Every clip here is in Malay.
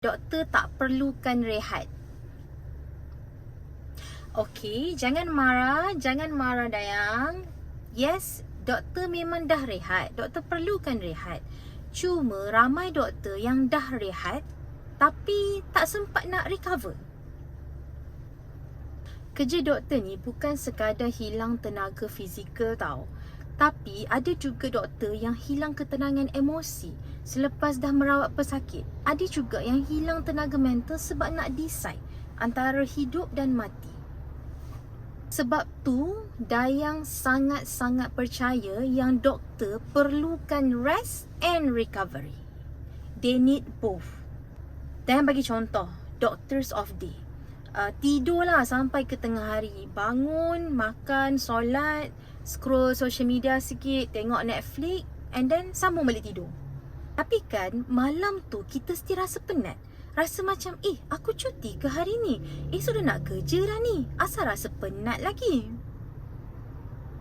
doktor tak perlukan rehat. Okey, jangan marah Dayang. Yes, doktor memang dah rehat. Doktor perlukan rehat. Cuma ramai doktor yang dah rehat tapi tak sempat nak recover. Kerja doktor ni bukan sekadar hilang tenaga fizikal tau. Tapi ada juga doktor yang hilang ketenangan emosi selepas dah merawat pesakit. Ada juga yang hilang tenaga mental sebab nak decide antara hidup dan mati. Sebab tu, Dayang sangat-sangat percaya yang doktor perlukan rest and recovery. They need both. Dayang bagi contoh, doctors of day. Tidurlah sampai ke tengah hari. Bangun, makan, solat, scroll social media sikit, tengok Netflix and then sambung balik tidur. Tapi kan malam tu kita still rasa penat. Rasa macam aku cuti ke hari ni? Sudah nak kerja dah ni. Asal rasa penat lagi?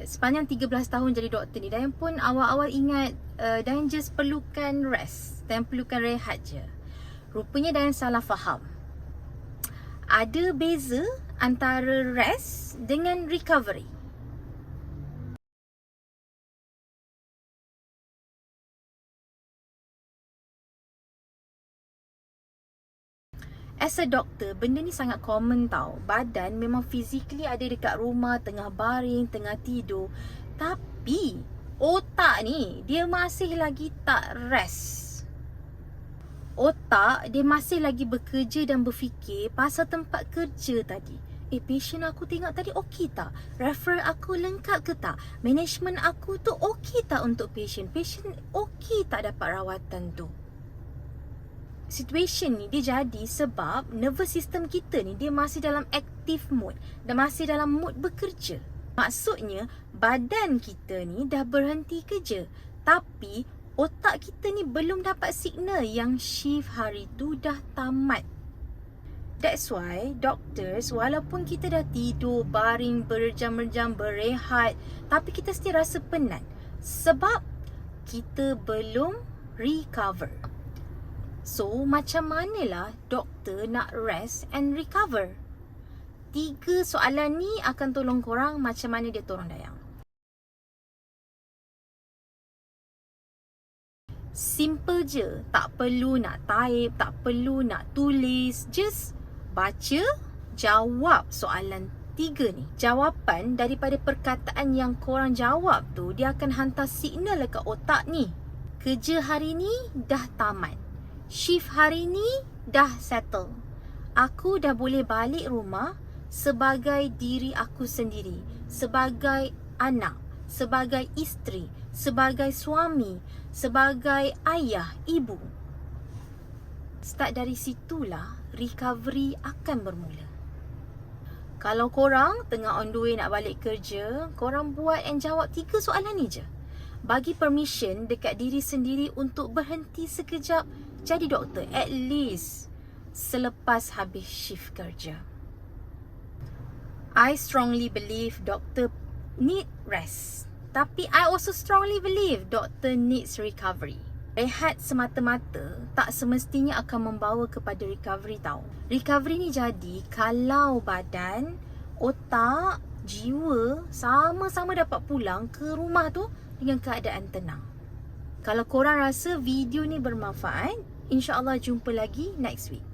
Sepanjang 13 tahun jadi doktor ni, Dayang pun awal-awal ingat Dayang just perlukan rest. Dayang perlukan rehat je. Rupanya Dayang salah faham. Ada beza antara rest dengan recovery. As a doctor, benda ni sangat common tau. Badan memang physically ada dekat rumah, tengah baring, tengah tidur. Tapi otak ni, dia masih lagi tak rest. Otak dia masih lagi bekerja dan berfikir pasal tempat kerja tadi. Patient aku tengok tadi okey tak? Referral aku lengkap ke tak? Management aku tu okey tak untuk patient? Patient okey tak dapat rawatan tu? Situation ni dia jadi sebab nervous system kita ni dia masih dalam active mode dan masih dalam mood bekerja. Maksudnya badan kita ni dah berhenti kerja, tapi otak kita ni belum dapat signal yang shift hari tu dah tamat. That's why doctors, walaupun kita dah tidur, baring berjam-jam, berehat, tapi kita still rasa penat sebab kita belum recover. So, macam manalah doktor nak rest and recover? 3 soalan ni akan tolong korang macam mana dia tolong Dayang. Simple je, tak perlu nak type, tak perlu nak tulis, just baca, jawab soalan 3 ni. Jawapan daripada perkataan yang korang jawab tu, dia akan hantar signal dekat otak ni. Kerja hari ni dah tamat. Shift hari ni dah settle. Aku dah boleh balik rumah sebagai diri aku sendiri, sebagai anak, sebagai isteri, sebagai suami, sebagai ayah, ibu. Start dari situlah recovery akan bermula. Kalau korang tengah on the way nak balik kerja, korang buat and jawab 3 soalan ni je. Bagi permission dekat diri sendiri untuk berhenti sekejap jadi doktor, at least selepas habis shift kerja. I strongly believe doktor need rest. Tapi I also strongly believe doktor needs recovery. Rehat semata-mata tak semestinya akan membawa kepada recovery tau. Recovery ni jadi kalau badan, otak, jiwa sama-sama dapat pulang ke rumah tu dengan keadaan tenang. Kalau korang rasa video ni bermanfaat, insya-Allah jumpa lagi next week.